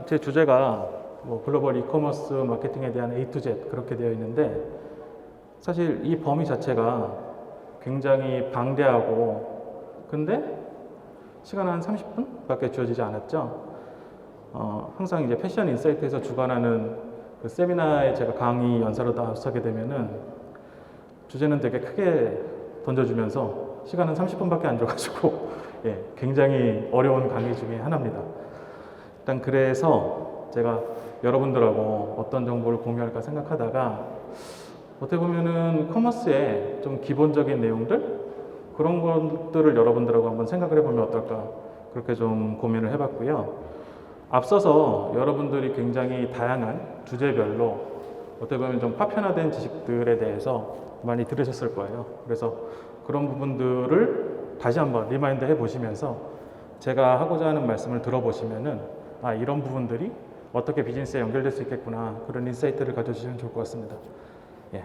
제 주제가 뭐 글로벌 이커머스 마케팅에 대한 A to Z 그렇게 되어 있는데, 사실 이 범위 자체가 굉장히 방대하고, 근데 시간 한 30분밖에 주어지지 않았죠. 항상 이제 패션 인사이트에서 주관하는 그 세미나에 제가 강의 연사로 나서게 되면은 주제는 되게 크게 던져주면서 시간은 30분밖에 안 줘가지고 예, 굉장히 어려운 강의 중에 하나입니다. 일단 그래서 제가 여러분들하고 어떤 정보를 공유할까 생각하다가 어떻게 보면은 커머스의 좀 기본적인 내용들, 그런 것들을 여러분들하고 한번 생각을 해보면 어떨까, 그렇게 좀 고민을 해봤고요. 앞서서 여러분들이 굉장히 다양한 주제별로 어떻게 보면 좀 파편화된 지식들에 대해서 많이 들으셨을 거예요. 그래서 그런 부분들을 다시 한번 리마인드 해보시면서 제가 하고자 하는 말씀을 들어보시면은 아, 이런 부분들이 어떻게 비즈니스에 연결될 수 있겠구나, 그런 인사이트를 가져주시면 좋을 것 같습니다. 예.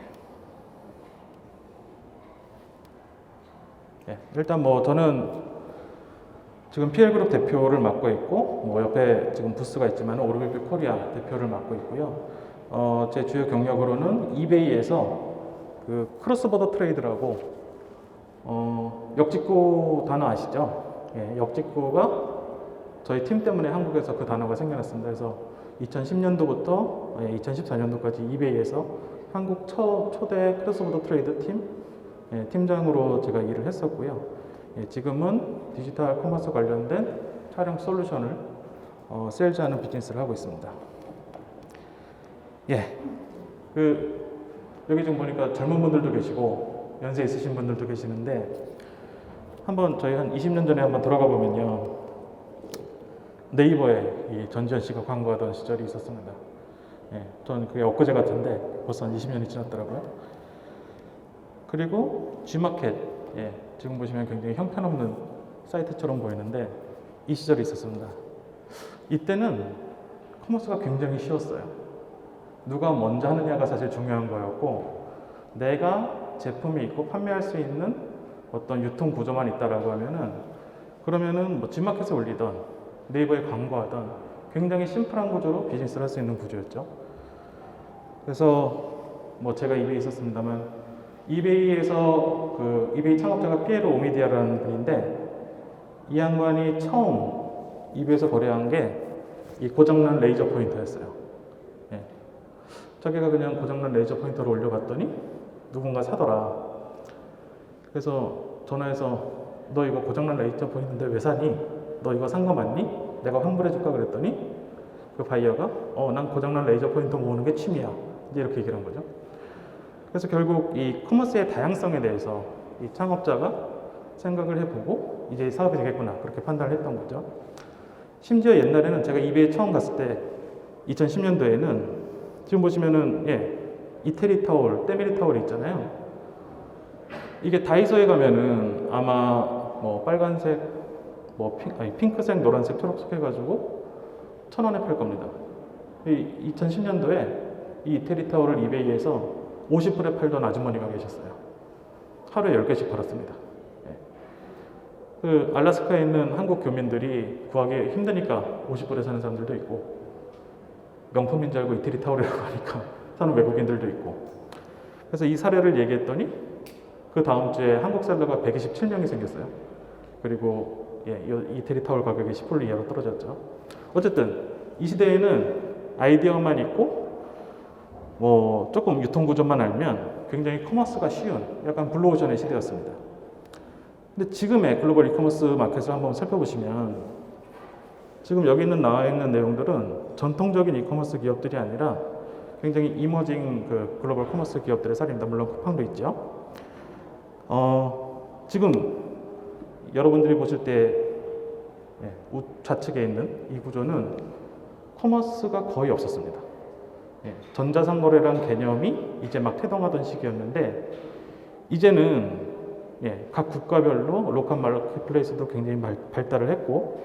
예, 일단 뭐 저는 지금 PL그룹 대표를 맡고 있고, 뭐 옆에 지금 부스가 있지만 오르비필 코리아 대표를 맡고 있고요. 제 주요 경력으로는 이베이에서 그 크로스보더 트레이드라고, 역직구 단어 아시죠? 예, 역직구가 저희 팀 때문에 한국에서 그 단어가 생겨났습니다. 그래서 2010년도부터 2014년도까지 이베이에서 한국 초대 크로스보더 트레이드 팀 팀장으로 제가 일을 했었고요. 지금은 디지털 커머스 관련된 촬영 솔루션을 세일즈하는 비즈니스를 하고 있습니다. 예, 여기 좀 보니까 젊은 분들도 계시고 연세 있으신 분들도 계시는데, 한번 저희 한 20년 전에 한번 돌아가 보면요, 네이버에 이 전지현 씨가 광고하던 시절이 있었습니다. 예, 저는 그게 엊그제 같은데 벌써 한 20년이 지났더라고요. 그리고 G마켓, 예, 지금 보시면 굉장히 형편없는 사이트처럼 보이는데 이 시절이 있었습니다. 이때는 커머스가 굉장히 쉬웠어요. 누가 먼저 하느냐가 사실 중요한 거였고, 내가 제품이 있고 판매할 수 있는 어떤 유통 구조만 있다라고 하면은, 그러면은 뭐 G마켓에 올리던 네이버에 광고하던 굉장히 심플한 구조로 비즈니스를 할 수 있는 구조였죠. 그래서 뭐 제가 이베이에 있었습니다만, 이베이에서 그 이베이 창업자가 피에로 오미디아라는 분인데, 이 양반이 처음 이베이에서 거래한 게 이 고장난 레이저 포인터였어요. 예. 자기가 그냥 고장난 레이저 포인터를 올려봤더니 누군가 사더라. 그래서 전화해서 너 이거 고장난 레이저 포인터인데 왜 사니? 너 이거 산 거 맞니? 내가 환불해줄까 그랬더니 그 바이어가 난 고장난 레이저 포인터 모으는 게 취미야, 이제 이렇게 얘기를 한 거죠. 그래서 결국 이 커머스의 다양성에 대해서 이 창업자가 생각을 해보고 이제 사업이 되겠구나, 그렇게 판단을 했던 거죠. 심지어 옛날에는 제가 이베이에 처음 갔을 때 2010년도에는 지금 보시면은 이태리 타올, 때밀이 타올이 있잖아요. 이게 다이소에 가면은 아마 뭐 빨간색, 핑크색, 노란색, 초록색 해가지고 1,000원에 팔 겁니다. 2010년도에 이 이태리 타올을 이베이에서 50불에 팔던 아주머니가 계셨어요. 하루에 10개씩 팔았습니다. 그 알래스카에 있는 한국 교민들이 구하기 힘드니까 50불에 사는 사람들도 있고, 명품인 줄 알고 이태리 타올이라고 하니까 사는 외국인들도 있고. 그래서 이 사례를 얘기했더니 그 다음 주에 한국 셀러가 127명이 생겼어요. 그리고 이태리 타올 가격이 10% 이하로 떨어졌죠. 어쨌든 이 시대에는 아이디어만 있고 뭐 조금 유통구조만 알면 굉장히 커머스가 쉬운 약간 블루오션의 시대였습니다. 근데 지금의 글로벌 이커머스 마켓을 한번 살펴보시면 지금 여기 나와 있는 내용들은 전통적인 이커머스 기업들이 아니라 굉장히 이머징 그 글로벌 커머스 기업들의 사례입니다. 물론 쿠팡도 있죠. 지금 여러분들이 보실 때 좌측에 있는 이 구조는 커머스가 거의 없었습니다. 전자상거래라는 개념이 이제 막 태동하던 시기였는데, 이제는 각 국가별로 로컬 마켓플레이스도 굉장히 발달을 했고,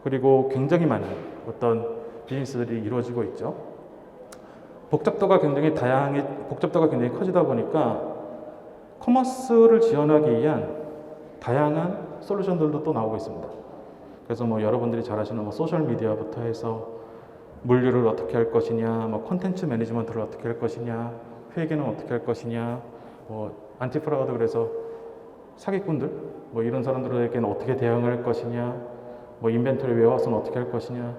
그리고 굉장히 많은 어떤 비즈니스들이 이루어지고 있죠. 복잡도가 굉장히 커지다 보니까 커머스를 지원하기 위한 다양한 솔루션들도 또 나오고 있습니다. 그래서 뭐 여러분들이 잘 아시는 소셜 미디어부터 해서 물류를 어떻게 할 것이냐, 뭐 콘텐츠 매니지먼트를 어떻게 할 것이냐, 회계는 어떻게 할 것이냐, 뭐 안티프라우드 그래서 사기꾼들, 뭐 이런 사람들에게는 어떻게 대응할 것이냐, 뭐 인벤토리 웨어하우스는 어떻게 할 것이냐,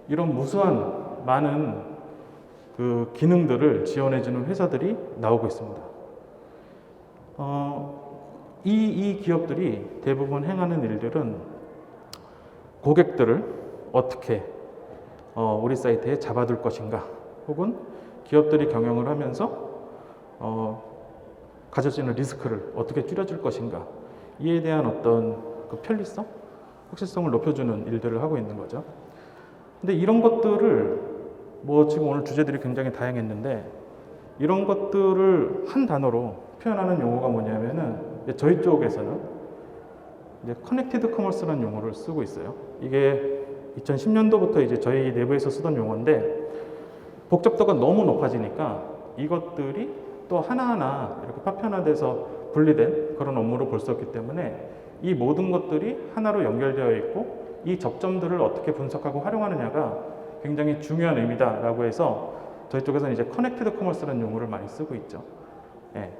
이런 무수한 많은 그 기능들을 지원해주는 회사들이 나오고 있습니다. 이 기업들이 대부분 행하는 일들은 고객들을 어떻게 우리 사이트에 잡아둘 것인가, 혹은 기업들이 경영을 하면서 가질 수 있는 리스크를 어떻게 줄여줄 것인가, 이에 대한 어떤 그 편리성, 확실성을 높여주는 일들을 하고 있는 거죠. 근데 이런 것들을 뭐 지금 오늘 주제들이 굉장히 다양했는데, 이런 것들을 한 단어로 표현하는 용어가 뭐냐면은 저희 쪽에서는 이제 커넥티드 커머스라는 용어를 쓰고 있어요. 이게 2010년도부터 이제 저희 내부에서 쓰던 용어인데, 복잡도가 너무 높아지니까 이것들이 또 하나하나 이렇게 파편화돼서 분리된 그런 업무로 볼 수 없기 때문에 이 모든 것들이 하나로 연결되어 있고, 이 접점들을 어떻게 분석하고 활용하느냐가 굉장히 중요한 의미다라고 해서 저희 쪽에서는 이제 커넥티드 커머스라는 용어를 많이 쓰고 있죠. 예.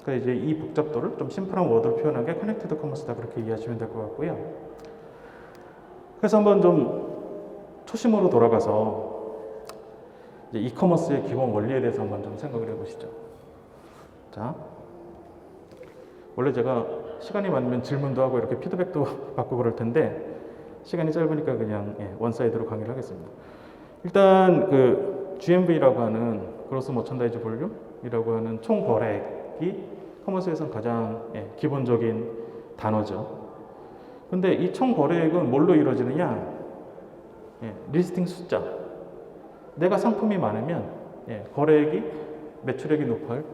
그러니까 이제 이 복잡도를 좀 심플한 워드로 표현한 게 커넥티드 커머스다, 그렇게 이해하시면 될 것 같고요. 그래서 한번 좀 초심으로 돌아가서 이제 이커머스의 기본 원리에 대해서 한번 좀 생각을 해보시죠. 자, 원래 제가 시간이 많으면 질문도 하고 이렇게 피드백도 받고 그럴 텐데, 시간이 짧으니까 그냥 원사이드로 강의를 하겠습니다. 일단 그 GMV라고 하는 그로스 머천다이즈 볼륨이라고 하는 총 거래액이 커머스에서는 가장 기본적인 단어죠. 근데 이 총 거래액은 뭘로 이루어지느냐? 리스팅 숫자. 내가 상품이 많으면 거래액이, 매출액이 높을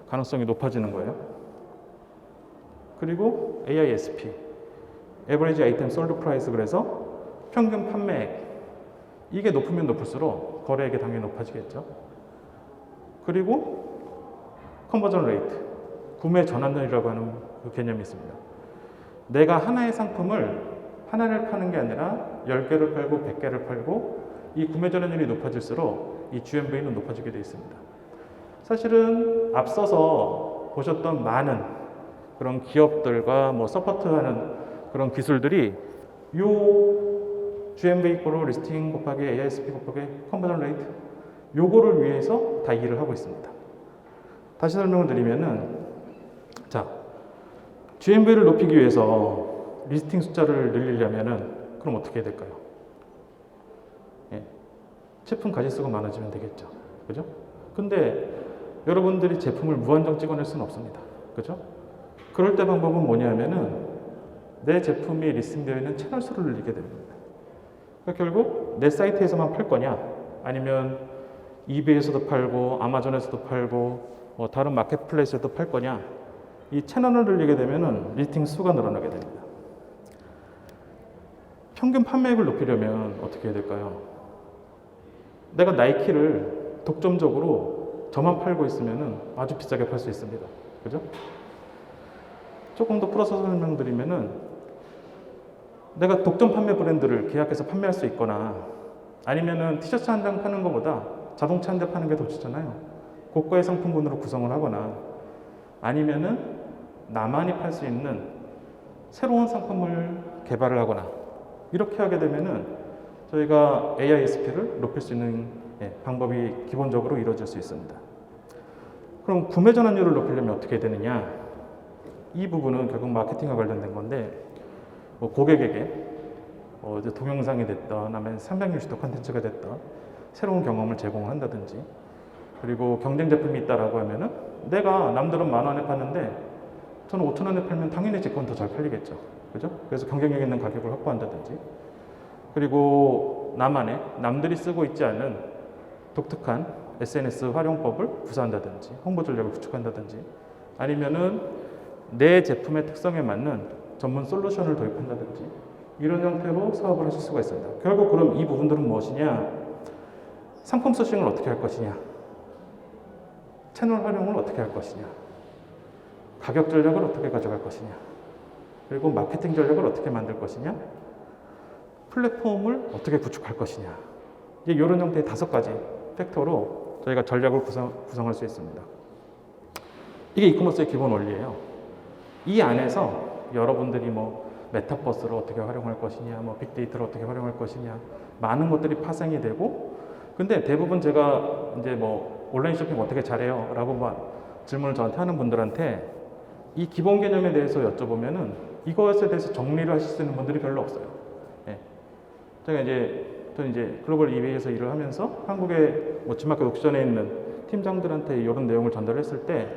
가능성이 높아지는 거예요. 그리고 AISP, Average Item Sold Price, 그래서 평균 판매액, 이게 높으면 높을수록 거래액이 당연히 높아지겠죠. 그리고 컨버전 레이트, 구매 전환율이라고 하는 그 개념이 있습니다. 내가 하나의 상품을 하나를 파는 게 아니라 10개를 팔고 100개를 팔고, 이 구매 전환율이 높아질수록 이 GMV는 높아지게 되어 있습니다. 사실은 앞서서 보셨던 많은 그런 기업들과 뭐 서포트하는 그런 기술들이 요 GMV 이퀄 리스팅 곱하기 AISP 곱하기 컨버전 레이트, 요거를 위해서 다 일을 하고 있습니다. 다시 설명을 드리면은, 자, GMV를 높이기 위해서 리스팅 숫자를 늘리려면은 그럼 어떻게 해야 될까요? 제품 가짓수가 많아지면 되겠죠. 그죠? 근데 여러분들이 제품을 무한정 찍어낼 수는 없습니다. 그죠? 그럴 때 방법은 뭐냐면은 내 제품이 리스팅되어 있는 채널 수를 늘리게 됩니다. 그러니까 결국 내 사이트에서만 팔 거냐, 아니면 이베이에서도 팔고 아마존에서도 팔고 뭐 다른 마켓플레이스에도 팔 거냐, 이 채널을 늘리게 되면은 리스팅 수가 늘어나게 됩니다. 평균 판매액을 높이려면 어떻게 해야 될까요? 내가 나이키를 독점적으로 저만 팔고 있으면은 아주 비싸게 팔 수 있습니다. 그죠? 조금 더 풀어서 설명드리면은, 내가 독점 판매 브랜드를 계약해서 판매할 수 있거나, 아니면은 티셔츠 한 장 파는 것보다 자동차 한 대 파는 게 더 좋잖아요. 고가의 상품군으로 구성을 하거나, 아니면은 나만이 팔 수 있는 새로운 상품을 개발을 하거나, 이렇게 하게 되면은 저희가 AISP를 높일 수 있는 방법이 기본적으로 이루어질 수 있습니다. 그럼 구매 전환율을 높이려면 어떻게 해야 되느냐? 이 부분은 결국 마케팅과 관련된 건데, 뭐 고객에게 이제 동영상이 됐던, 아니면 360도 컨텐츠가 됐던 새로운 경험을 제공한다든지, 그리고 경쟁 제품이 있다라고 하면은 내가 남들은 10,000원에 파는데 저는 5,000원에 팔면 당연히 제 건 더 잘 팔리겠죠. 그죠? 그래서 경쟁력 있는 가격을 확보한다든지, 그리고 나만의, 남들이 쓰고 있지 않은 독특한 SNS 활용법을 구사한다든지, 홍보 전략을 구축한다든지, 아니면은 내 제품의 특성에 맞는 전문 솔루션을 도입한다든지, 이런 형태로 사업을 하실 수가 있습니다. 결국 그럼 이 부분들은 무엇이냐? 상품 소싱을 어떻게 할 것이냐, 채널 활용을 어떻게 할 것이냐, 가격 전략을 어떻게 가져갈 것이냐, 그리고 마케팅 전략을 어떻게 만들 것이냐, 플랫폼을 어떻게 구축할 것이냐, 이제 이런 형태의 5가지 팩터로 저희가 전략을 구성할 수 있습니다. 이게 이커머스의 기본 원리예요. 이 안에서 여러분들이 뭐 메타버스를 어떻게 활용할 것이냐, 뭐 빅데이터를 어떻게 활용할 것이냐, 많은 것들이 파생이 되고, 근데 대부분 제가 이제 뭐 온라인 쇼핑 어떻게 잘해요? 라고 막 질문을 저한테 하는 분들한테 이 기본 개념에 대해서 여쭤보면은 이것에 대해서 정리를 하실 수 있는 분들이 별로 없어요. 예. 저는 이제 글로벌 이베이에서 일을 하면서 한국의 뭐 지마켓 옥션에 있는 팀장들한테 이런 내용을 전달했을 때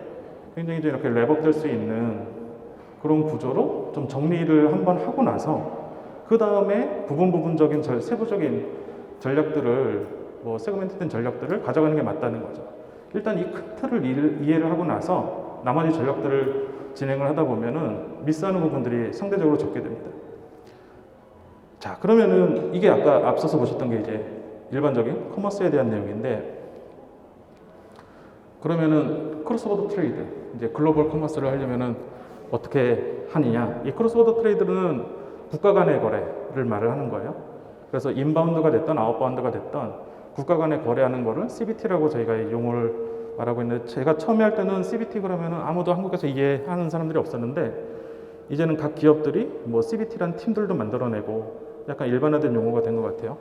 굉장히 좀 이렇게 랩업 될 수 있는 그런 구조로 좀 정리를 한번 하고 나서 그 다음에 부분적인 세부적인 전략들을 뭐 세그멘트된 전략들을 가져가는 게 맞다는 거죠. 일단 이 큰 틀을 이해를 하고 나서 나머지 전략들을 진행을 하다 보면은 미스하는 부분들이 상대적으로 적게 됩니다. 자, 그러면은 이게 아까 앞서서 보셨던 게 이제 일반적인 커머스에 대한 내용인데, 그러면은 크로스보더 트레이드, 이제 글로벌 커머스를 하려면은 어떻게 하느냐? 이 크로스보더 트레이드는 국가 간의 거래를 말을 하는 거예요. 그래서 인바운드가 됐던 아웃바운드가 됐던 국가 간의 거래하는 거를 CBT라고 저희가 용어를 말하고 있는데, 제가 처음에 할 때는 CBT 그러면은 아무도 한국에서 이해하는 사람들이 없었는데 이제는 각 기업들이 뭐 CBT란 팀들도 만들어내고 약간 일반화된 용어가 된 것 같아요.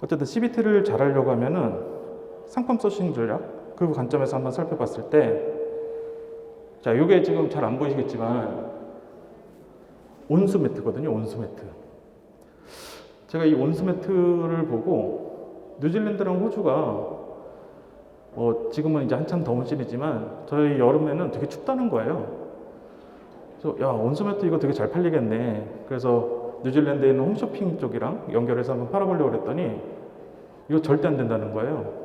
어쨌든 CBT를 잘하려고 하면은 상품 소싱 전략 그 관점에서 한번 살펴봤을 때, 자, 이게 지금 잘 안 보이시겠지만 온수 매트거든요. 온수 매트. 제가 이 온수 매트를 보고 뉴질랜드랑 호주가 지금은 이제 한참 더운 시기지만 저희 여름에는 되게 춥다는 거예요. 그래서 야, 온수 매트 이거 되게 잘 팔리겠네. 그래서 뉴질랜드에 있는 홈쇼핑 쪽이랑 연결해서 한번 팔아보려고 그랬더니 이거 절대 안 된다는 거예요.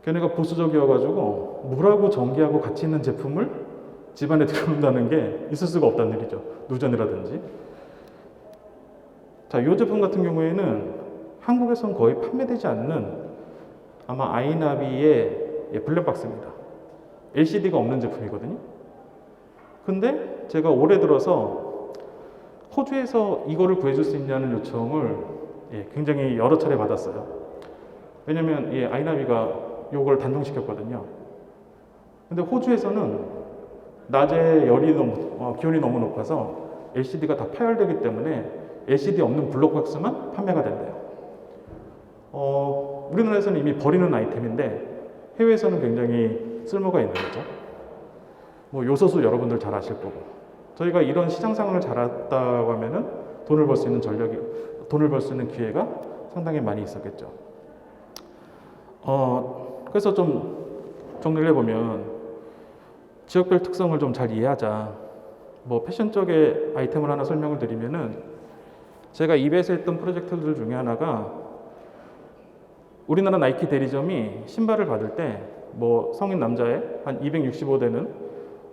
걔네가 보수적이어가지고 물하고 전기하고 같이 있는 제품을 집안에 들여놓는다는 게 있을 수가 없다는 얘기죠. 누전이라든지. 자, 이 제품 같은 경우에는 한국에선 거의 판매되지 않는 아마 아이나비의 블랙박스입니다. LCD가 없는 제품이거든요. 근데 제가 올해 들어서 호주에서 이거를 구해줄 수 있냐는 요청을 굉장히 여러 차례 받았어요. 왜냐면 아이나비가 이걸 단종시켰거든요. 근데 호주에서는 낮에 기온이 너무 높아서 LCD가 다 파열되기 때문에 LCD 없는 블록박스만 판매가 된대요. 우리나라에서는 이미 버리는 아이템인데 해외에서는 굉장히 쓸모가 있는 거죠. 뭐 요소수 여러분들 잘 아실 거고, 저희가 이런 시장 상황을 잘 알았다고 하면은 돈을 벌 수 있는 기회가 상당히 많이 있었겠죠. 그래서 좀 정리를 해보면 지역별 특성을 좀 잘 이해하자. 뭐 패션 쪽의 아이템을 하나 설명을 드리면은, 제가 이베이에서 했던 프로젝트들 중에 하나가 우리나라 나이키 대리점이 신발을 받을 때 뭐 성인 남자의 한 265 되는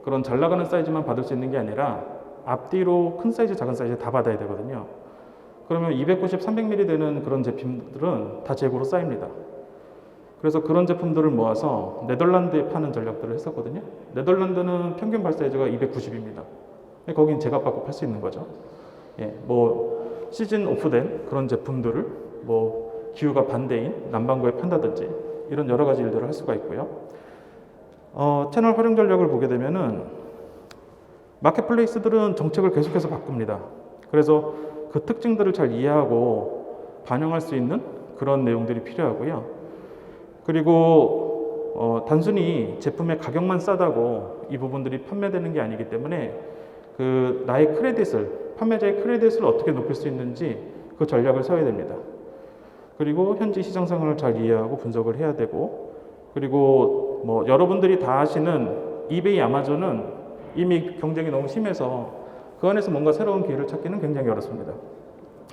그런 잘 나가는 사이즈만 받을 수 있는 게 아니라 앞뒤로 큰 사이즈, 작은 사이즈 다 받아야 되거든요. 그러면 290, 300mm 되는 그런 제품들은 다 재고로 쌓입니다. 그래서 그런 제품들을 모아서 네덜란드에 파는 전략들을 했었거든요. 네덜란드는 평균 발 사이즈가 290입니다. 거긴 제값 받고 팔 수 있는 거죠. 뭐 시즌 오프된 그런 제품들을 뭐 기후가 반대인 남반구에 판다든지 이런 여러 가지 일들을 할 수가 있고요. 채널 활용 전략을 보게 되면은 마켓플레이스들은 정책을 계속해서 바꿉니다. 그래서 그 특징들을 잘 이해하고 반영할 수 있는 그런 내용들이 필요하고요. 그리고 단순히 제품의 가격만 싸다고 이 부분들이 판매되는 게 아니기 때문에 그 나의 크레딧을, 판매자의 크레딧을 어떻게 높일 수 있는지 그 전략을 세워야 됩니다. 그리고 현지 시장 상황을 잘 이해하고 분석을 해야 되고, 그리고 뭐 여러분들이 다 아시는 이베이, 아마존은 이미 경쟁이 너무 심해서 그 안에서 뭔가 새로운 기회를 찾기는 굉장히 어렵습니다.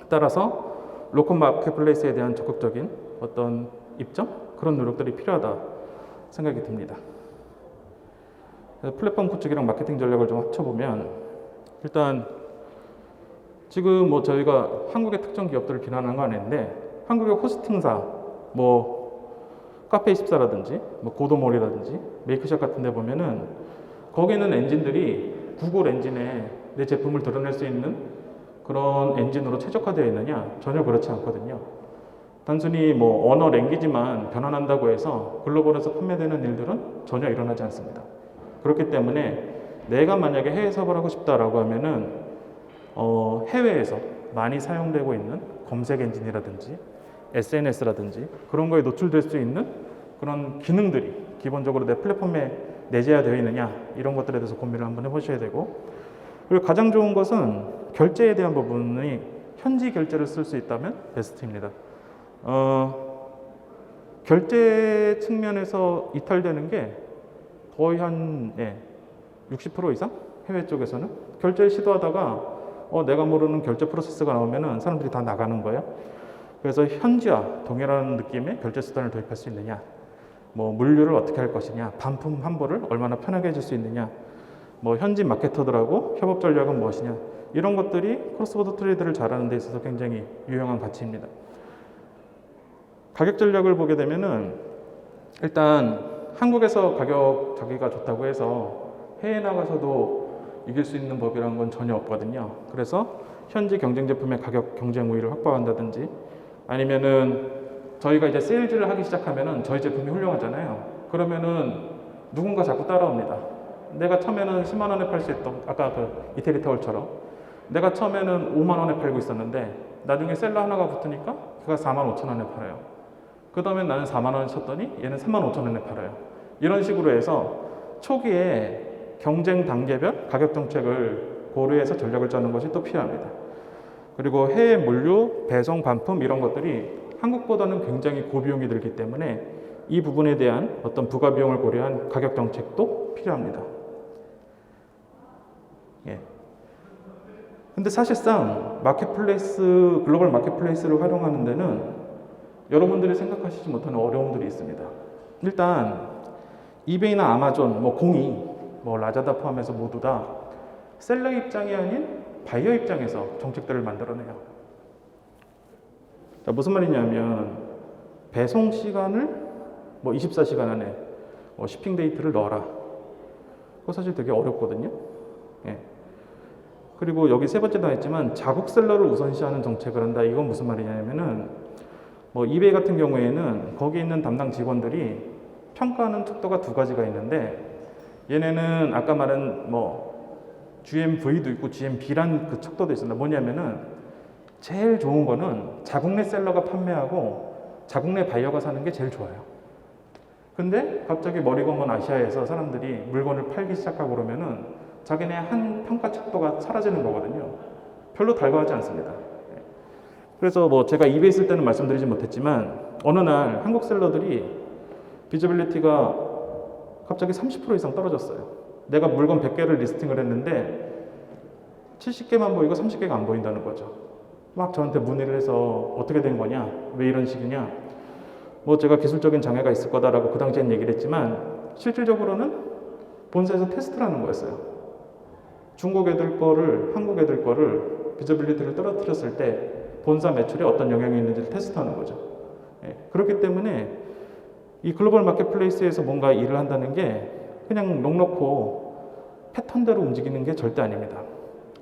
따라서 로컬 마켓플레이스에 대한 적극적인 어떤 입점? 그런 노력들이 필요하다 생각이 듭니다. 플랫폼 구축이랑 마케팅 전략을 좀 합쳐보면, 일단 지금 뭐 저희가 한국의 특정 기업들을 비난하는 건 아닌데, 한국의 호스팅사, 뭐 카페24라든지 뭐 고도몰이라든지 메이크샵 같은 데 보면은 거기는 엔진들이 구글 엔진에 내 제품을 드러낼 수 있는 그런 엔진으로 최적화되어 있느냐? 전혀 그렇지 않거든요. 단순히 뭐 언어 랭귀지만 변환한다고 해서 글로벌에서 판매되는 일들은 전혀 일어나지 않습니다. 그렇기 때문에 내가 만약에 해외 사업을 하고 싶다라고 하면은 해외에서 많이 사용되고 있는 검색 엔진이라든지 SNS라든지 그런 거에 노출될 수 있는 그런 기능들이 기본적으로 내 플랫폼에 내재가 되어 있느냐 이런 것들에 대해서 고민을 한번 해보셔야 되고, 그리고 가장 좋은 것은 결제에 대한 부분이 현지 결제를 쓸 수 있다면 베스트입니다. 결제 측면에서 이탈되는 게 거의 한 60% 이상 해외 쪽에서는 결제를 시도하다가 내가 모르는 결제 프로세스가 나오면은 사람들이 다 나가는 거예요. 그래서 현지화 동일한 느낌의 결제 수단을 도입할 수 있느냐, 뭐 물류를 어떻게 할 것이냐, 반품 환불을 얼마나 편하게 해줄 수 있느냐, 뭐 현지 마케터들하고 협업 전략은 무엇이냐, 이런 것들이 크로스보더 트레이드를 잘하는 데 있어서 굉장히 유용한 가치입니다. 가격 전략을 보게 되면은 일단 한국에서 가격 자기가 좋다고 해서 해외 나가서도 이길 수 있는 법이라는 건 전혀 없거든요. 그래서 현지 경쟁 제품의 가격 경쟁 우위를 확보한다든지, 아니면은 저희가 이제 세일즈를 하기 시작하면은 저희 제품이 훌륭하잖아요. 그러면은 누군가 자꾸 따라옵니다. 내가 처음에는 10만 원에 팔 수 있던 아까 그 이태리 타월처럼 내가 처음에는 5만 원에 팔고 있었는데 나중에 셀러 하나가 붙으니까 그가 4만 5천 원에 팔아요. 그 다음에 나는 4만 원에 쳤더니 얘는 3만 5천 원에 팔아요. 이런 식으로 해서 초기에 경쟁 단계별 가격 정책을 고려해서 전략을 짜는 것이 또 필요합니다. 그리고 해외 물류, 배송, 반품 이런 것들이 한국보다는 굉장히 고비용이 들기 때문에 이 부분에 대한 어떤 부가 비용을 고려한 가격 정책도 필요합니다. 근데 사실상 마켓플레이스, 글로벌 마켓플레이스를 활용하는 데는 여러분들이 생각하시지 못하는 어려움들이 있습니다. 일단 이베이나 아마존, 공이, 라자다 포함해서 모두 다 셀러 입장이 아닌 바이어 입장에서 정책들을 만들어내요. 자, 무슨 말이냐면 배송 시간을 24시간 안에 shipping 데이트를 넣어라. 그거 사실 되게 어렵거든요. 그리고 여기 세 번째도 했지만 자국 셀러를 우선시하는 정책을 한다. 이건 무슨 말이냐면은 이베이 같은 경우에는 거기 있는 담당 직원들이 평가하는 척도가 두 가지가 있는데, 얘네는 아까 말한 GMV도 있고 GMB란 그 척도도 있습니다. 뭐냐면은 제일 좋은 거는 자국 내 셀러가 판매하고 자국 내 바이어가 사는 게 제일 좋아요. 근데 갑자기 머리 검은 아시아에서 사람들이 물건을 팔기 시작하고 그러면은 자기네 한 평가 척도가 사라지는 거거든요. 별로 달가워하지 않습니다. 그래서 제가 이베이 있을 때는 말씀드리지 못했지만 어느 날 한국 셀러들이 비저빌리티가 갑자기 30% 이상 떨어졌어요. 내가 물건 100개를 리스팅을 했는데 70개만 보이고 30개가 안 보인다는 거죠. 막 저한테 문의를 해서 어떻게 된 거냐, 왜 이런 식이냐, 제가 기술적인 장애가 있을 거다라고 그 당시엔 얘기를 했지만 실질적으로는 본사에서 테스트를 하는 거였어요. 중국 애들 거를, 한국 애들 거를 비저빌리티를 떨어뜨렸을 때 본사 매출에 어떤 영향이 있는지를 테스트하는 거죠. 그렇기 때문에 이 글로벌 마켓플레이스에서 뭔가 일을 한다는 게 그냥 넉넉고 패턴대로 움직이는 게 절대 아닙니다.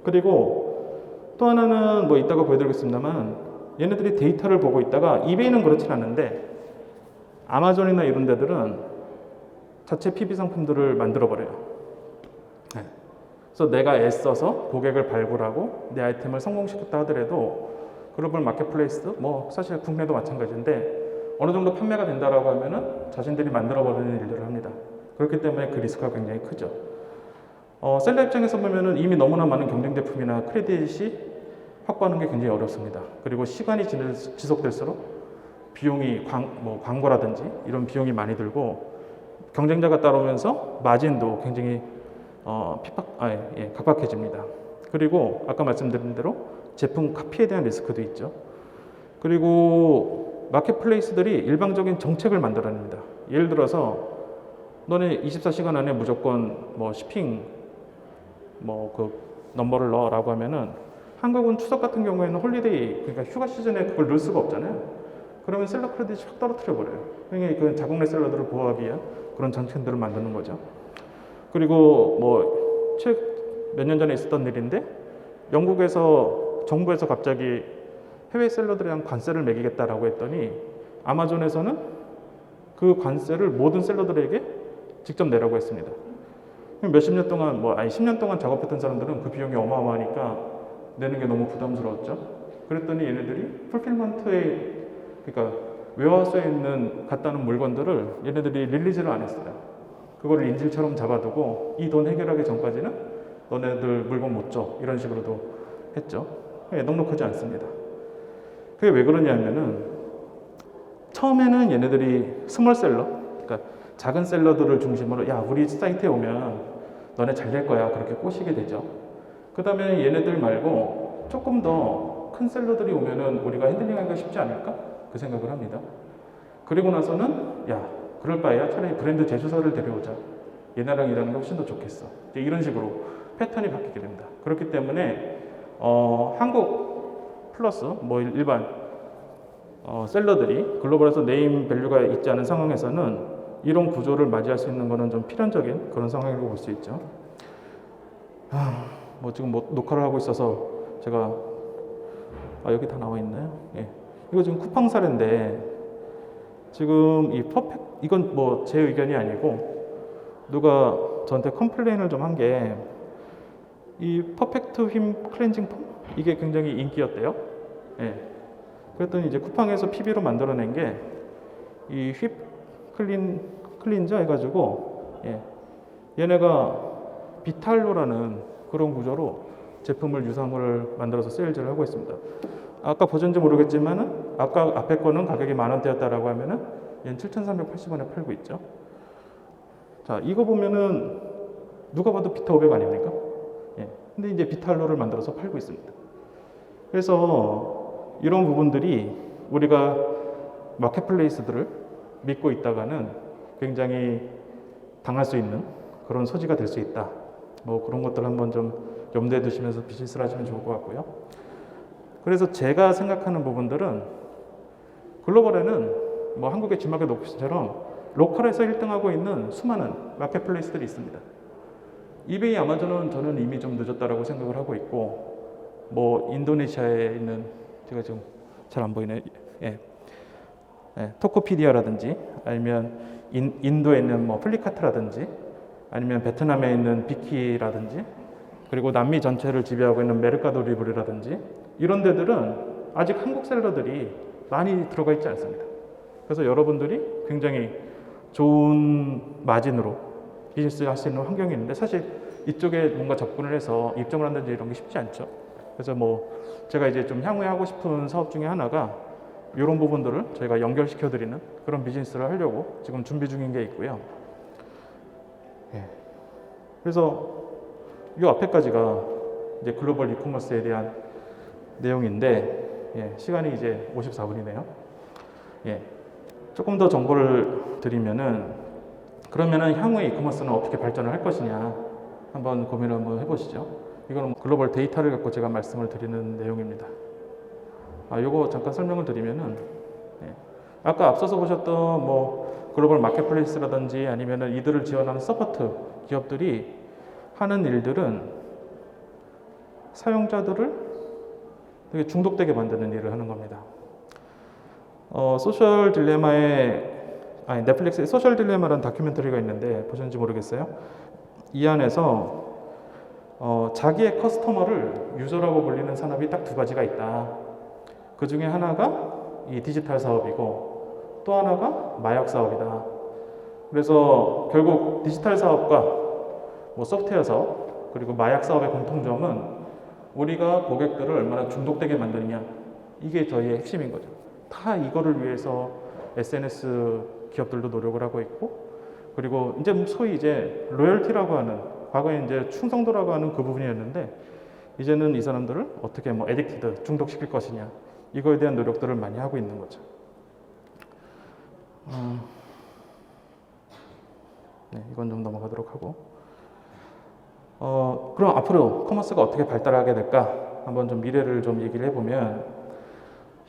그리고 또 하나는 이따가 보여드리겠습니다만, 얘네들이 데이터를 보고 있다가, 이베이는 그렇진 않은데 아마존이나 이런 데들은 자체 PB 상품들을 만들어 버려요. 그래서 내가 애써서 고객을 발굴하고 내 아이템을 성공시켰다 하더라도 글로벌 마켓플레이스, 사실 국내도 마찬가지인데 어느 정도 판매가 된다라고 하면은 자신들이 만들어버리는 일들을 합니다. 그렇기 때문에 그 리스크가 굉장히 크죠. 셀러 입장에서 보면은 이미 너무나 많은 경쟁 제품이나 크레딧이 확보하는 게 굉장히 어렵습니다. 그리고 시간이 지속될수록 비용이 광고라든지 이런 비용이 많이 들고 경쟁자가 따라오면서 마진도 굉장히 각박해집니다. 그리고 아까 말씀드린 대로 제품 카피에 대한 리스크도 있죠. 그리고 마켓플레이스들이 일방적인 정책을 만들어냅니다. 예를 들어서 너네 24시간 안에 무조건 쇼핑 그 넘버를 넣어라고 하면은, 한국은 추석 같은 경우에는 홀리데이, 그러니까 휴가 시즌에 그걸 넣을 수가 없잖아요. 그러면 셀러 크레딧이 확 떨어뜨려 버려요. 그러니까 그 자국 내 셀러들을 보호하기 위한 그런 정책들을 만드는 거죠. 그리고 몇 년 전에 있었던 일인데, 영국에서 정부에서 갑자기 해외 셀러들에 대한 관세를 매기겠다라고 했더니 아마존에서는 그 관세를 모든 셀러들에게 직접 내라고 했습니다. 몇십 년 동안, 10년 동안 작업했던 사람들은 그 비용이 어마어마하니까 내는 게 너무 부담스러웠죠. 그랬더니 얘네들이 풀필먼트에, 그러니까 웨어하우스에 있는 갖다는 물건들을 얘네들이 릴리즈를 안 했어요. 그거를 인질처럼 잡아두고 이 돈 해결하기 전까지는 너네들 물건 못 줘. 이런 식으로도 했죠. 넉넉하지 않습니다. 그게 왜 그러냐면은 처음에는 얘네들이 스몰 셀러, 그러니까 작은 셀러들을 중심으로 야, 우리 사이트에 오면 너네 잘 될 거야. 그렇게 꼬시게 되죠. 그 다음에 얘네들 말고 조금 더 큰 셀러들이 오면은 우리가 핸들링하기가 쉽지 않을까? 그 생각을 합니다. 그리고 나서는 야, 그럴 바에야 차라리 브랜드 제조사를 데려오자. 얘네랑 일하는 게 훨씬 더 좋겠어. 이런 식으로 패턴이 바뀌게 됩니다. 그렇기 때문에 한국 플러스 일반 셀러들이 글로벌에서 네임 밸류가 있지 않은 상황에서는 이런 구조를 맞이할 수 있는 것은 좀 필연적인 그런 상황이라고 볼 수 있죠. 지금 녹화를 하고 있어서 제가 여기 다 나와 있나요? 예. 이거 지금 쿠팡 사례인데 지금 이 이건 제 의견이 아니고 누가 저한테 컴플레인을 좀 한 게 이 퍼펙트 휨 클렌징 폼 이게 굉장히 인기였대요. 예. 그랬더니 이제 쿠팡에서 PB로 만들어낸 게 이 휩 클린저 해가지고 얘네가 비탈로라는 그런 구조로 제품을 유사물을 만들어서 세일즈를 하고 있습니다. 아까 보셨는지 모르겠지만은 아까 앞에 거는 가격이 10,000원대였다라고 하면은 얘는 7,380원에 팔고 있죠. 자, 이거 보면은 누가 봐도 비타 500 아닙니까? 근데 이제 비탈로를 만들어서 팔고 있습니다. 그래서 이런 부분들이 우리가 마켓플레이스들을 믿고 있다가는 굉장히 당할 수 있는 그런 소지가 될 수 있다. 그런 것들 한번 좀 염두에 두시면서 비즈니스를 하시면 좋을 것 같고요. 그래서 제가 생각하는 부분들은 글로벌에는 한국의 G마켓 오피스처럼 로컬에서 1등하고 있는 수많은 마켓플레이스들이 있습니다. 이베이, 아마존은 저는 이미 좀 늦었다라고 생각을 하고 있고 인도네시아에 있는 제가 지금 잘 안 보이네. 토코피디아라든지 아니면 인도에 있는 플리카트라든지 아니면 베트남에 있는 비키라든지 그리고 남미 전체를 지배하고 있는 메르카도 리브레라든지 이런 데들은 아직 한국 셀러들이 많이 들어가 있지 않습니다. 그래서 여러분들이 굉장히 좋은 마진으로 비즈니스를 할 수 있는 환경이 있는데 사실 이쪽에 뭔가 접근을 해서 입점을 한다든지 이런 게 쉽지 않죠. 그래서 제가 이제 좀 향후에 하고 싶은 사업 중에 하나가 이런 부분들을 저희가 연결시켜 드리는 그런 비즈니스를 하려고 지금 준비 중인 게 있고요. 그래서 이 앞에까지가 이제 글로벌 이커머스에 대한 내용인데 시간이 이제 54분이네요. 조금 더 정보를 드리면은 그러면은 향후에 이커머스는 어떻게 발전을 할 것이냐 한번 고민을 한번 해보시죠. 이거는 글로벌 데이터를 갖고 제가 말씀을 드리는 내용입니다. 요거 잠깐 설명을 드리면은 아까 앞서서 보셨던 글로벌 마켓플레이스라든지 아니면은 이들을 지원하는 서포트 기업들이 하는 일들은 사용자들을 되게 중독되게 만드는 일을 하는 겁니다. 소셜 딜레마에 넷플릭스에 소셜 딜레마라는 다큐멘터리가 있는데 보셨는지 모르겠어요. 이 안에서 자기의 커스터머를 유저라고 불리는 산업이 딱 두 가지가 있다. 그 중에 하나가 이 디지털 사업이고 또 하나가 마약 사업이다. 그래서 결국 디지털 사업과 소프트웨어 사업 그리고 마약 사업의 공통점은 우리가 고객들을 얼마나 중독되게 만드느냐 이게 저희의 핵심인 거죠. 다 이거를 위해서 SNS 기업들도 노력을 하고 있고 그리고 이제 소위 이제 로열티라고 하는 과거에 이제 충성도라고 하는 그 부분이었는데 이제는 이 사람들을 어떻게 에딕티드 중독시킬 것이냐 이거에 대한 노력들을 많이 하고 있는 거죠. 이건 좀 넘어가도록 하고 그럼 앞으로 커머스가 어떻게 발달하게 될까 한번 좀 미래를 좀 얘기를 해보면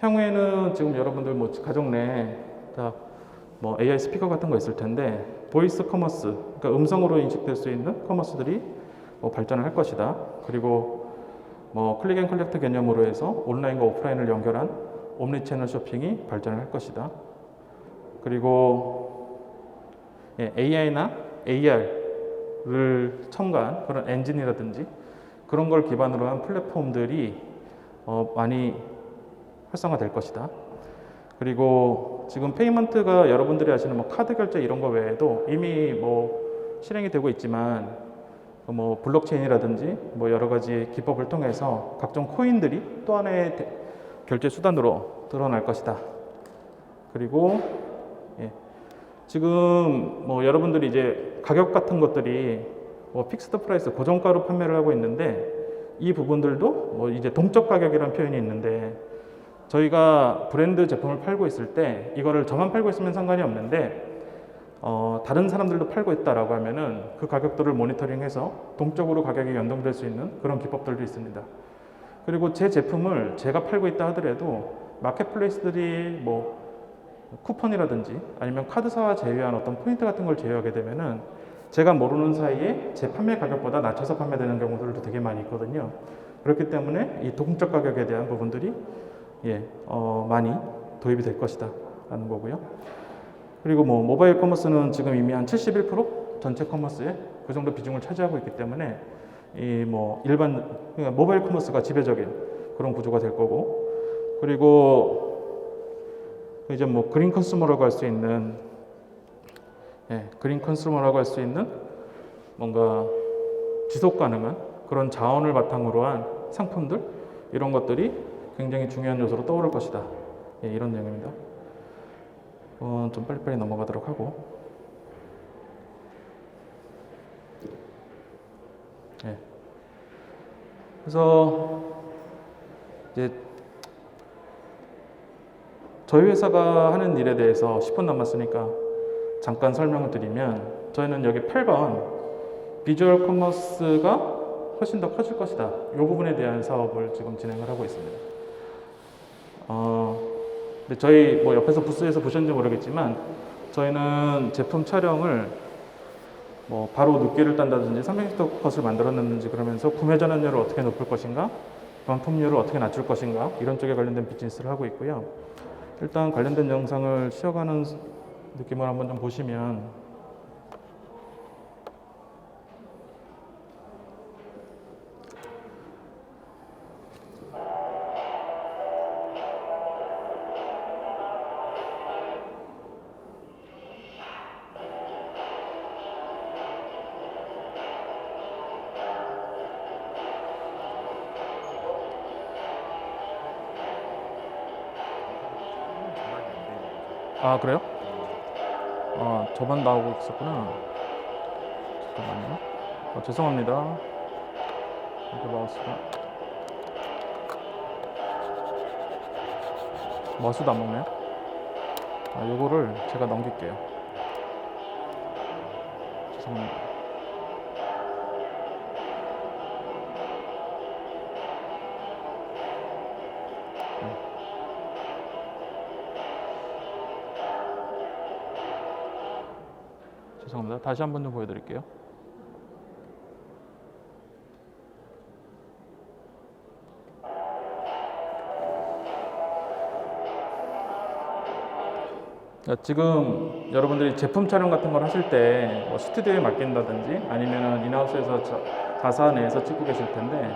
향후에는 지금 여러분들 가정 내에 다 AI 스피커 같은 거 있을 텐데 보이스 커머스 그러니까 음성으로 인식될 수 있는 커머스들이 발전을 할 것이다. 그리고 뭐 클릭 앤 컬렉트 개념으로 해서 온라인과 오프라인을 연결한 옴니채널 쇼핑이 발전을 할 것이다. 그리고 AI나 AR을 첨가한 그런 엔진이라든지 그런 걸 기반으로 한 플랫폼들이 많이 활성화될 것이다. 그리고 지금 페이먼트가 여러분들이 아시는 뭐 카드 결제 이런 거 외에도 이미 뭐 실행이 되고 있지만 뭐 블록체인이라든지 뭐 여러 가지 기법을 통해서 각종 코인들이 또 하나의 결제 수단으로 드러날 것이다. 그리고 지금 뭐 여러분들이 이제 가격 같은 것들이 뭐 픽스드 프라이스 고정가로 판매를 하고 있는데 이 부분들도 뭐 이제 동적 가격이라는 표현이 있는데 저희가 브랜드 제품을 팔고 있을 때 이거를 저만 팔고 있으면 상관이 없는데 다른 사람들도 팔고 있다라고 하면은 그 가격들을 모니터링해서 동적으로 가격이 연동될 수 있는 그런 기법들도 있습니다. 그리고 제 제품을 제가 팔고 있다 하더라도 마켓플레이스들이 뭐 쿠폰이라든지 아니면 카드사와 제휴한 어떤 포인트 같은 걸 제휴하게 되면은 제가 모르는 사이에 제 판매 가격보다 낮춰서 판매되는 경우들도 되게 많이 있거든요. 그렇기 때문에 이 동적 가격에 대한 부분들이 많이 도입이 될 것이다 라는 거고요. 그리고 뭐 모바일 커머스는 지금 이미 한 71% 전체 커머스에 그 정도 비중을 차지하고 있기 때문에 이 뭐 그러니까 모바일 커머스가 지배적인 그런 구조가 될 거고, 그리고 이제 뭐 그린 컨슈머라고 할 수 있는 그린 컨슈머라고 할 수 있는 뭔가 지속 가능한 그런 자원을 바탕으로 한 상품들 이런 것들이 굉장히 중요한 요소로 떠오를 것이다. 이런 내용입니다. 좀 빨리빨리 넘어가도록 하고, 그래서 이제 저희 회사가 하는 일에 대해서 10분 남았으니까 잠깐 설명을 드리면, 저희는 여기 8번 비주얼 커머스가 훨씬 더 커질 것이다, 이 부분에 대한 사업을 지금 진행을 하고 있습니다. 근데 저희 뭐 옆에서 부스에서 보셨는지 모르겠지만 저희는 제품 촬영을 뭐 바로 눕기를 딴다든지 360도 컷을 만들어냈는지 그러면서 구매 전환율을 어떻게 높일 것인가, 반품률을 어떻게 낮출 것인가, 이런 쪽에 관련된 비즈니스를 하고 있고요. 일단 관련된 영상을 쉬어가는 느낌을 한번 좀 보시면, 아 그래요? 저만 나오고 있었구나. 잠깐만요. 죄송합니다. 이렇게 마우스도 안 먹네요. 요거를 제가 넘길게요. 죄송합니다. 죄송합니다. 다시 한번 좀 보여드릴게요. 지금 여러분들이 제품 촬영 같은 걸 하실 때 뭐 스튜디오에 맡긴다든지 아니면 인하우스에서 자사 내에서 찍고 계실 텐데,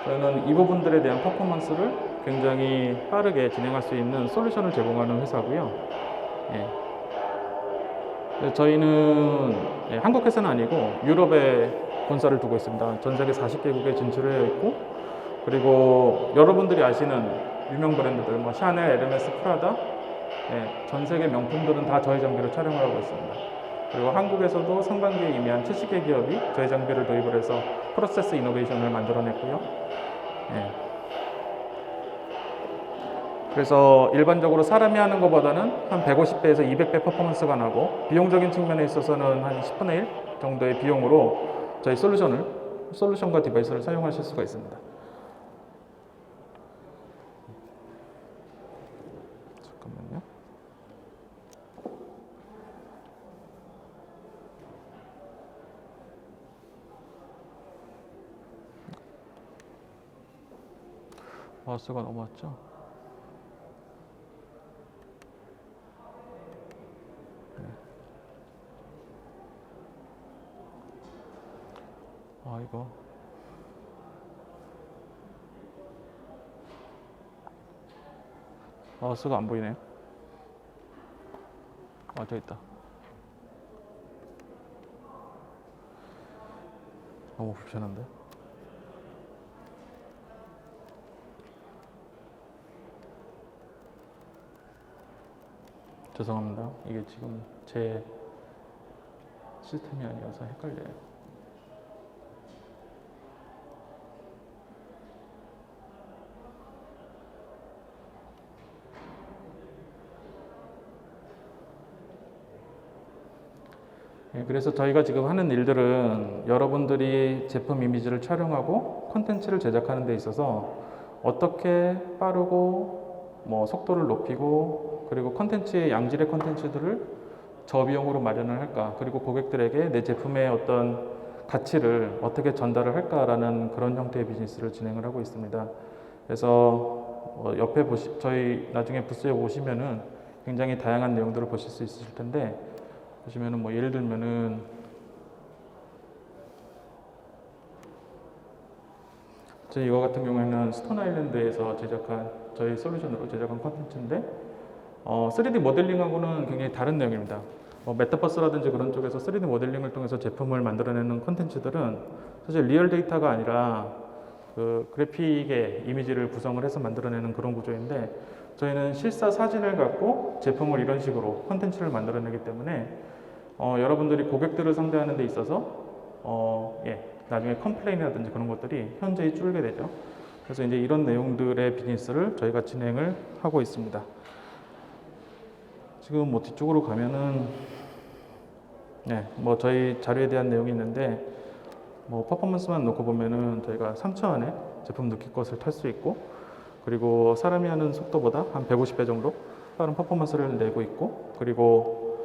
저희는 이 부분들에 대한 퍼포먼스를 굉장히 빠르게 진행할 수 있는 솔루션을 제공하는 회사고요. 저희는 한국 회사는 아니고 유럽에 본사를 두고 있습니다. 전 세계 40개국에 진출해 있고, 그리고 여러분들이 아시는 유명 브랜드들 뭐 샤넬, 에르메스, 프라다, 전 세계 명품들은 다 저희 장비로 촬영을 하고 있습니다. 그리고 한국에서도 상반기에 이미 한 70개 기업이 저희 장비를 도입을 해서 프로세스 이노베이션을 만들어냈고요. 그래서 일반적으로 사람이 하는 것보다는 한 150배에서 200배 퍼포먼스가 나고, 비용적인 측면에 있어서는 한 10분의 1 정도의 비용으로 저희 솔루션과 디바이스를 사용하실 수가 있습니다. 잠깐만요. 마우스가 넘어왔죠? 네. 이거 마우스가 안 보이네요. 저기 있다. 너무 불편한데? 죄송합니다. 이게 지금 제 시스템이 아니어서 헷갈려요. 그래서 저희가 지금 하는 일들은 여러분들이 제품 이미지를 촬영하고 콘텐츠를 제작하는 데 있어서 어떻게 빠르고 속도를 높이고 그리고 콘텐츠의 양질의 콘텐츠들을 저비용으로 마련을 할까, 그리고 고객들에게 내 제품의 어떤 가치를 어떻게 전달을 할까라는 그런 형태의 비즈니스를 진행을 하고 있습니다. 그래서 옆에 저희 나중에 부스에 오시면은 굉장히 다양한 내용들을 보실 수 있으실 텐데, 보시면은 예를 들면은 저희 이거 같은 경우에는 스톤 아일랜드에서 저희 솔루션으로 제작한 콘텐츠인데 3D 모델링하고는 굉장히 다른 내용입니다. 메타버스라든지 그런 쪽에서 3D 모델링을 통해서 제품을 만들어내는 콘텐츠들은 사실 리얼 데이터가 아니라 그 그래픽의 이미지를 구성을 해서 만들어내는 그런 구조인데, 저희는 실사 사진을 갖고 제품을 이런 식으로 콘텐츠를 만들어내기 때문에 여러분들이 고객들을 상대하는 데 있어서 나중에 컴플레인이라든지 그런 것들이 현저히 줄게 되죠. 그래서 이제 이런 내용들의 비즈니스를 저희가 진행을 하고 있습니다. 지금 뒤쪽으로 가면은 저희 자료에 대한 내용이 있는데 퍼포먼스만 놓고 보면은 저희가 3초 안에 제품 느낄 것을 탈 수 있고, 그리고 사람이 하는 속도보다 한 150배 정도 빠른 퍼포먼스를 내고 있고, 그리고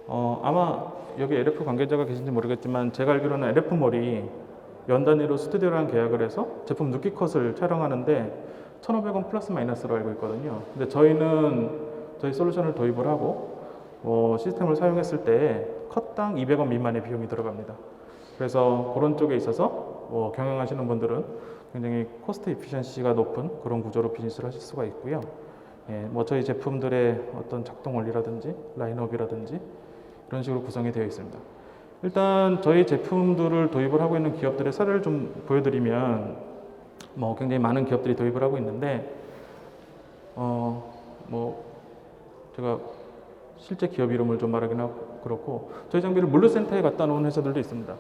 아마 여기 LF 관계자가 계신지 모르겠지만 제가 알기로는 LF몰이 연 단위로 스튜디오랑 계약을 해서 제품 누키컷을 촬영하는데 1,500원 플러스 마이너스로 알고 있거든요. 근데 저희는 저희 솔루션을 도입을 하고 시스템을 사용했을 때 컷당 200원 미만의 비용이 들어갑니다. 그래서 그런 쪽에 있어서 경영하시는 분들은 굉장히 코스트 이피션시가 높은 그런 구조로 비즈니스를 하실 수가 있고요. 저희 제품들의 어떤 작동 원리라든지 라인업이라든지 이런 식으로 구성이 되어 있습니다. 일단 저희 제품들을 도입을 하고 있는 기업들의 사례를 좀 보여드리면 굉장히 많은 기업들이 도입을 하고 있는데 제가 실제 기업 이름을 좀 말하긴 하고 그렇고, 저희 장비를 물류센터에 갖다 놓은 회사들도 있습니다.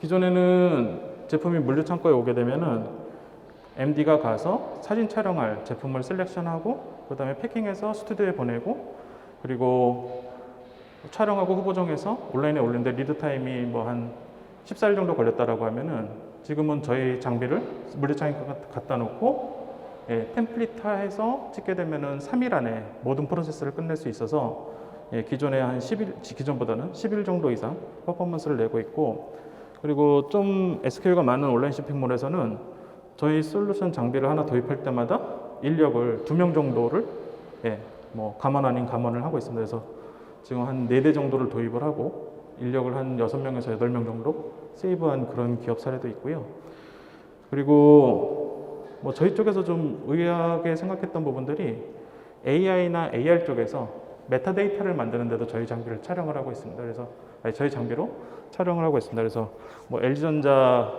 기존에는 제품이 물류창고에 오게 되면은 MD가 가서 사진 촬영할 제품을 셀렉션하고 그 다음에 패킹해서 스튜디오에 보내고, 그리고 촬영하고 후보 정해서 온라인에 올리는데 리드 타임이 한 14일 정도 걸렸다라고 하면은, 지금은 저희 장비를 물류창고에 갖다 놓고 템플릿화해서 찍게 되면은 3일 안에 모든 프로세스를 끝낼 수 있어서 기존에 한 10일, 기존보다는 10일 정도 이상 퍼포먼스를 내고 있고, 그리고 좀 SKU가 많은 온라인 쇼핑몰에서는 저희 솔루션 장비를 하나 도입할 때마다 인력을 2명 정도를 감원 아닌 감원을 하고 있습니다. 그래서 지금 한 4대 정도를 도입을 하고 인력을 한 6명에서 8명 정도 세이브한 그런 기업 사례도 있고요. 그리고 저희 쪽에서 좀 의아하게 생각했던 부분들이 AI나 AR 쪽에서 메타데이터를 만드는데도 저희 장비를 촬영을 하고 있습니다. 그래서 저희 장비로 촬영을 하고 있습니다. 그래서 LG전자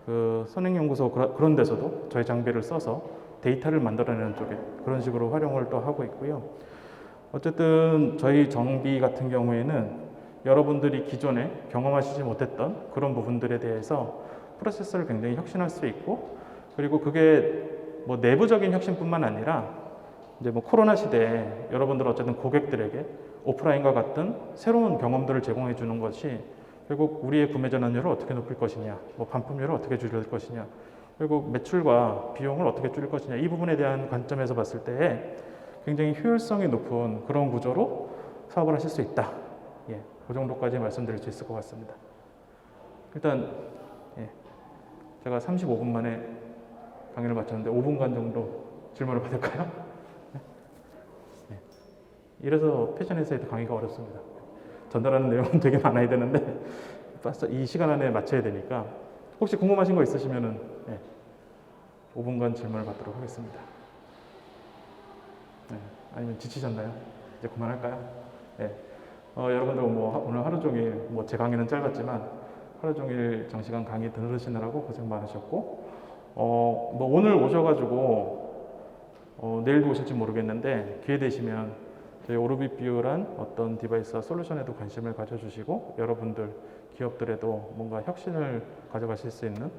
그 선행연구소 그런 데서도 저희 장비를 써서 데이터를 만들어내는 쪽에 그런 식으로 활용을 또 하고 있고요. 어쨌든 저희 장비 같은 경우에는 여러분들이 기존에 경험하시지 못했던 그런 부분들에 대해서 프로세스를 굉장히 혁신할 수 있고, 그리고 그게 내부적인 혁신뿐만 아니라 이제 코로나 시대에 여러분들 어쨌든 고객들에게 오프라인과 같은 새로운 경험들을 제공해 주는 것이 결국 우리의 구매 전환율을 어떻게 높일 것이냐, 반품률을 어떻게 줄일 것이냐, 그리고 매출과 비용을 어떻게 줄일 것이냐, 이 부분에 대한 관점에서 봤을 때 굉장히 효율성이 높은 그런 구조로 사업을 하실 수 있다. 그 정도까지 말씀드릴 수 있을 것 같습니다. 일단 제가 35분 만에 강의를 마쳤는데 5분간 정도 질문을 받을까요? 네. 이래서 패션 인사이트 강의가 어렵습니다. 전달하는 내용은 되게 많아야 되는데 이 시간 안에 맞춰야 되니까 혹시 궁금하신 거 있으시면은 5분간 질문을 받도록 하겠습니다. 네. 아니면 지치셨나요? 이제 그만할까요? 네. 여러분들 뭐 오늘 하루 종일 뭐 제 강의는 짧았지만 하루 종일 장시간 강의 들으시느라고 고생 많으셨고 뭐 오늘 오셔가지고 내일도 오실지 모르겠는데 기회 되시면 저희 오르비뷰란 어떤 디바이스와 솔루션에도 관심을 가져주시고 여러분들 기업들에도 뭔가 혁신을 가져가실 수 있는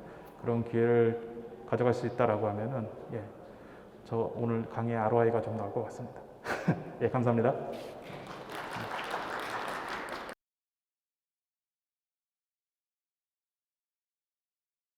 그런 기회를 가져갈 수 있다라고 하면은 저 오늘 강의 ROI가 좀 나올 것 같습니다. 예, 감사합니다.